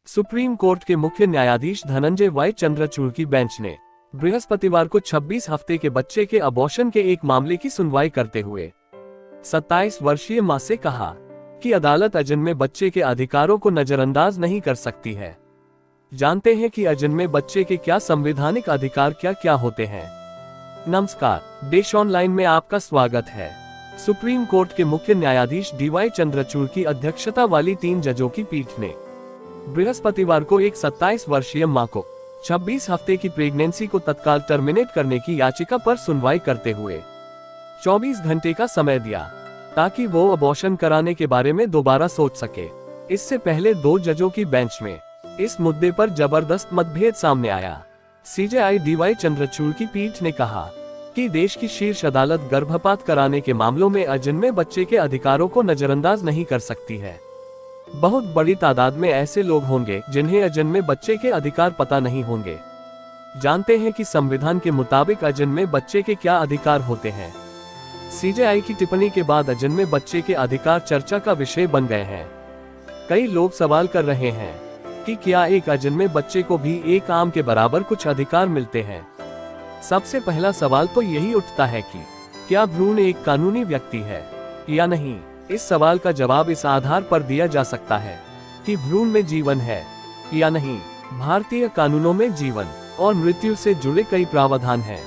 Supreme court के मुख्य न्यायाधीश धनंजय वाई चंद्रचूड़ की बेंच ने बृहस्पतिवार को 26 हफ्ते के बच्चे के अबॉर्शन के एक मामले की सुनवाई करते हुए 27 वर्षीय मां से कहा कि अदालत अजन्मे बच्चे के अधिकारों को नजरअंदाज नहीं कर सकती है। जानते हैं कि अजन्मे बच्चे के क्या संवैधानिक अधिकार क्या क्या होते हैं। नमस्कार, देश ऑनलाइन में आपका स्वागत है। सुप्रीम कोर्ट के मुख्य न्यायाधीश डीवाई चंद्रचूड़ की अध्यक्षता वाली 3 जजों की पीठ ने बृहस्पतिवार को एक 27 वर्षीय मां को 26 हफ्ते की प्रेगनेंसी को तत्काल टर्मिनेट करने की याचिका पर सुनवाई करते हुए 24 घंटे का समय दिया ताकि वो अबॉर्शन कराने के बारे में दोबारा सोच सके। इससे पहले 2 जजों की बेंच में इस मुद्दे पर जबरदस्त मतभेद सामने आया। सीजेआई डीवाई चंद्रचूड़ की पीठ ने कहा कि देश की शीर्ष अदालत गर्भपात कराने के मामलों में अजन्मे बच्चे के अधिकारों को नजरअंदाज नहीं कर सकती है। बहुत बड़ी तादाद में ऐसे लोग होंगे जिन्हें अजन्मे बच्चे के अधिकार पता नहीं होंगे। जानते हैं कि संविधान के मुताबिक अजन्मे बच्चे के क्या अधिकार होते हैं। सीजेआई की टिप्पणी के बाद अजन्मे बच्चे के अधिकार चर्चा का विषय बन गए हैं। कई लोग सवाल कर रहे हैं कि क्या एक अजन्मे बच्चे को भी एक आम के बराबर कुछ अधिकार मिलते हैं। सबसे पहला सवाल तो यही उठता है कि क्या भ्रूण एक कानूनी व्यक्ति है या नहीं। इस सवाल का जवाब इस आधार पर दिया जा सकता है कि भ्रूण में जीवन है या नहीं। भारतीय कानूनों में जीवन और मृत्यु से जुड़े कई प्रावधान हैं।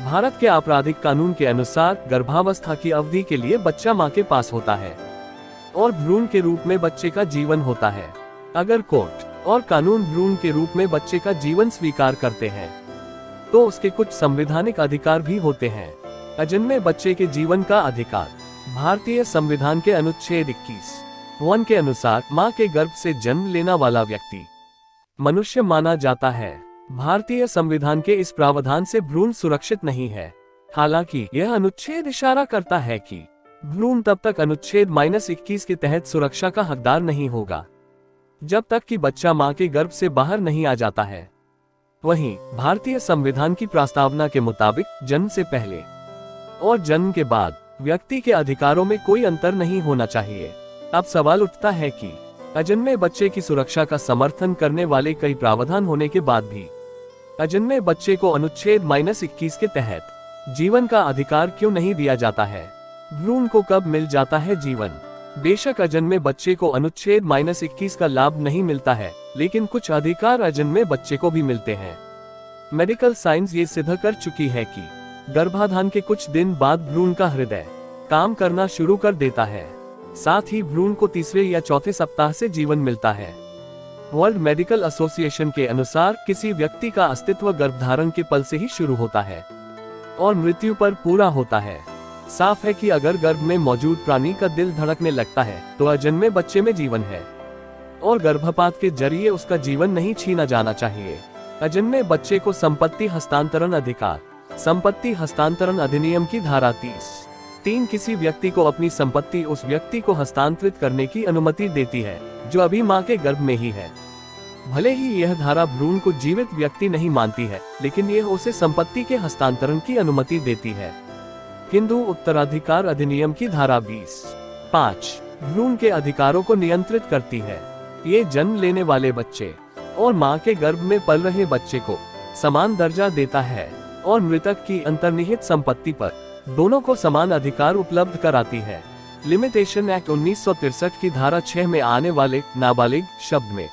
भारत के आपराधिक कानून के अनुसार गर्भावस्था की अवधि के लिए बच्चा मां के पास होता है और भ्रूण के रूप में बच्चे का जीवन होता है। अगर कोर्ट और कानून भ्रूण के रूप में बच्चे का जीवन स्वीकार करते हैं तो उसके कुछ संवैधानिक अधिकार भी होते हैं। अजन्मे बच्चे के जीवन का अधिकार भारतीय संविधान के अनुच्छेद 21(1) के अनुसार मां के गर्भ से जन्म लेना वाला व्यक्ति मनुष्य माना जाता है। भारतीय संविधान के इस प्रावधान से भ्रूण सुरक्षित नहीं है। हालांकि यह अनुच्छेद इशारा करता है कि भ्रूण तब तक अनुच्छेद -21 के तहत सुरक्षा का हकदार नहीं होगा जब तक कि बच्चा मां के गर्भ से बाहर नहीं आ जाता है। वहीं भारतीय संविधान की प्रस्तावना के मुताबिक जन्म से पहले और जन्म के बाद व्यक्ति के अधिकारों में कोई अंतर नहीं होना चाहिए। अब सवाल उठता है कि अजन्मे बच्चे की सुरक्षा का समर्थन करने वाले कई प्रावधान होने के बाद भी अजन्मे बच्चे को अनुच्छेद -21 के तहत जीवन का अधिकार क्यों नहीं दिया जाता है। भ्रूण को कब मिल जाता है जीवन। बेशक अजन्मे बच्चे को अनुच्छेद -21 का लाभ नहीं मिलता है, लेकिन कुछ अधिकार अजन्मे बच्चे को भी मिलते हैं। मेडिकल साइंस ये सिद्ध कर चुकी है कि गर्भाधान के कुछ दिन बाद भ्रूण का हृदय काम करना शुरू कर देता है। साथ ही भ्रूण को तीसरे या चौथे सप्ताह से जीवन मिलता है। वर्ल्ड मेडिकल एसोसिएशन के अनुसार किसी व्यक्ति का अस्तित्व गर्भधारण के पल से ही शुरू होता है और मृत्यु पर पूरा होता है। साफ है कि अगर गर्भ में मौजूद प्राणी का दिल धड़कने लगता है तो अजन्मे बच्चे में जीवन है और गर्भपात के जरिए उसका जीवन नहीं छीना जाना चाहिए। अजन्मे बच्चे को संपत्ति हस्तांतरण अधिकार। संपत्ति हस्तांतरण अधिनियम की धारा 30(3) किसी व्यक्ति को अपनी संपत्ति उस व्यक्ति को हस्तांतरित करने की अनुमति देती है जो अभी मां के गर्भ में ही है। भले ही यह धारा भ्रूण को जीवित व्यक्ति नहीं मानती है, लेकिन यह उसे संपत्ति के हस्तांतरण की अनुमति देती है। हिंदू उत्तराधिकार अधिनियम की धारा 20(5) भ्रूण के अधिकारों को नियंत्रित करती है। ये जन्म लेने वाले बच्चे और मां के गर्भ में पल रहे बच्चे को समान दर्जा देता है और मृतक की अंतर्निहित संपत्ति पर दोनों को समान अधिकार उपलब्ध कराती है। लिमिटेशन एक्ट 1963 की धारा 6 में आने वाले नाबालिग शब्द में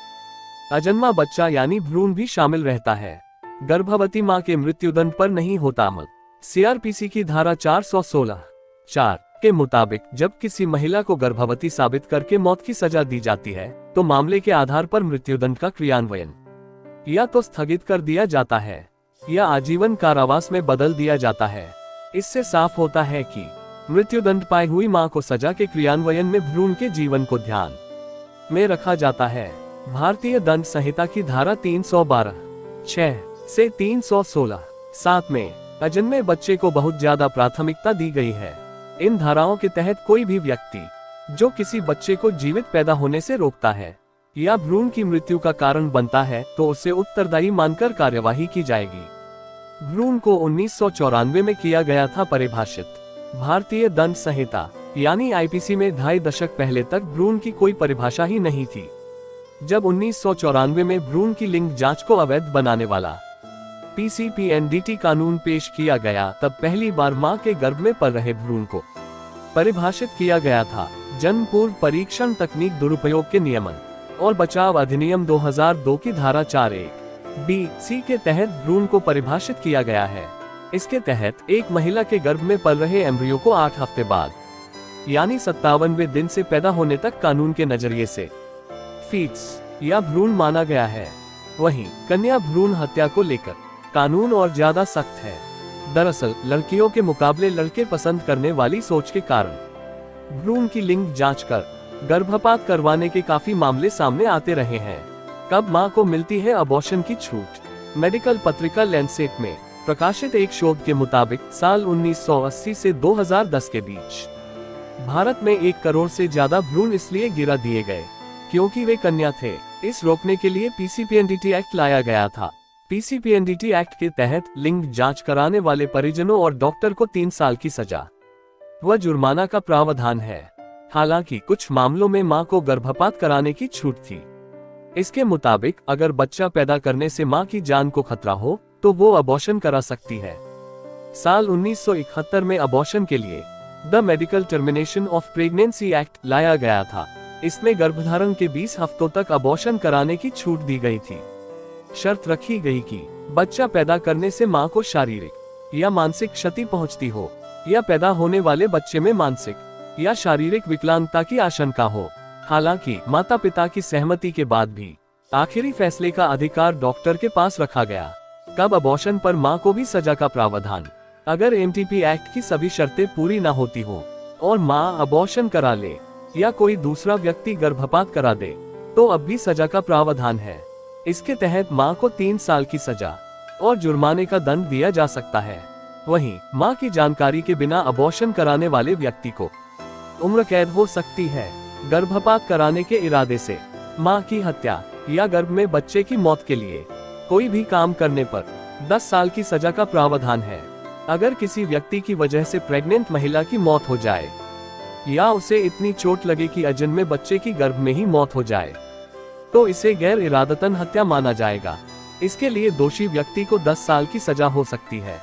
अजन्मा बच्चा यानी भ्रूण भी शामिल रहता है। गर्भवती मां के मृत्युदंड पर नहीं होता अमल। सीआरपीसी की धारा 416(4) के मुताबिक जब किसी महिला को गर्भवती साबित करके मौत की सजा दी जाती है तो मामले के आधार पर मृत्युदंड का क्रियान्वयन या तो स्थगित कर दिया जाता है या आजीवन कारावास में बदल दिया जाता है। इससे साफ होता है कि मृत्युदंड पाई हुई मां को सजा के क्रियान्वयन में भ्रूण के जीवन को ध्यान में रखा जाता है। भारतीय दंड संहिता की धारा 312(6) से 316(7) में अजन्मे बच्चे को बहुत ज्यादा प्राथमिकता दी गई है। इन धाराओं के तहत कोई भी व्यक्ति जो किसी बच्चे को जीवित पैदा होने से रोकता है या भ्रूण की मृत्यु का कारण बनता है तो उसे उत्तरदायी मानकर कार्यवाही की जाएगी। भ्रूण को 1994 में किया गया था परिभाषित। भारतीय दंड संहिता यानी आईपीसी में 2.5 दशक पहले तक भ्रूण की कोई परिभाषा ही नहीं थी। जब 1994 में भ्रूण की लिंग जांच को अवैध बनाने वाला PCPNDT कानून पेश किया गया, तब पहली बार मां के गर्भ में पल रहे भ्रूण को परिभाषित किया गया था। जन्म पूर्व परीक्षण तकनीक दुरुपयोग के नियमन और बचाव अधिनियम 2002 की धारा 4(1)(b)(c) के तहत भ्रूण को परिभाषित किया गया है। इसके तहत एक महिला के गर्भ में पल रहे एम्ब्रियो को 8 हफ्ते बाद यानी 57वें दिन से पैदा होने तक कानून के नजरिए से फीट्स या भ्रूण माना गया है। वहीं कन्या भ्रूण हत्या को लेकर कानून और ज्यादा सख्त है। दरअसल लड़कियों के मुकाबले लड़के पसंद करने वाली सोच के कारण भ्रूण की लिंग जांच कर गर्भपात करवाने के काफी मामले सामने आते रहे हैं। कब मां को मिलती है अबॉर्शन की छूट? मेडिकल पत्रिका लैंसेट में प्रकाशित एक शोध के मुताबिक साल 1980 से 2010 के बीच भारत में 1 करोड़ से ज्यादा भ्रूण इसलिए गिरा दिए गए क्योंकि वे कन्या थे। इस रोकने के लिए PCPNDT एक्ट लाया गया था। PCPNDT एक्ट के तहत लिंग जांच कराने वाले परिजनों और डॉक्टर को 3 साल की सजा व जुर्माना का प्रावधान है। हालांकि कुछ मामलों में मां को गर्भपात कराने की छूट थी। इसके मुताबिक अगर बच्चा पैदा करने से मां की जान को खतरा हो तो वो अबॉर्शन करा सकती है। साल 1971 में अबॉर्शन के लिए the medical termination of pregnancy act लाया गया था। इसमें गर्भधारण के 20 हफ्तों तक अबॉर्शन कराने की छूट दी गई थी। शर्त रखी गई कि बच्चा पैदा करने से मां को शारीरिक या मानसिक क्षति पहुंचती हो या पैदा होने वाले बच्चे में मानसिक या शारीरिक विकलांगता की आशंका हो। हालांकि माता पिता की सहमति के बाद भी आखिरी फैसले का अधिकार डॉक्टर के पास रखा गया। कब अबॉर्शन पर मां को भी सजा का प्रावधान? अगर MTP एक्ट की सभी शर्तें पूरी न होती हो और मां अबॉर्शन करा ले या कोई दूसरा व्यक्ति गर्भपात करा दे तो अब भी सजा का प्रावधान है। इसके तहत मां को 3 साल की सजा और जुर्माने का दंड दिया जा सकता है। वहीं मां की जानकारी के बिना अबॉर्शन कराने वाले व्यक्ति को उम्र कैद हो सकती है। गर्भपात कराने के इरादे से मां की हत्या या गर्भ में बच्चे की मौत के लिए कोई भी काम करने पर 10 साल की सजा का प्रावधान है। अगर किसी व्यक्ति की वजह से प्रेग्नेंट महिला की मौत हो जाए या उसे इतनी चोट लगे कि अजन्मे बच्चे की गर्भ में ही मौत हो जाए तो इसे गैर इरादतन हत्या माना जाएगा। इसके लिए दोषी व्यक्ति को 10 साल की सजा हो सकती है।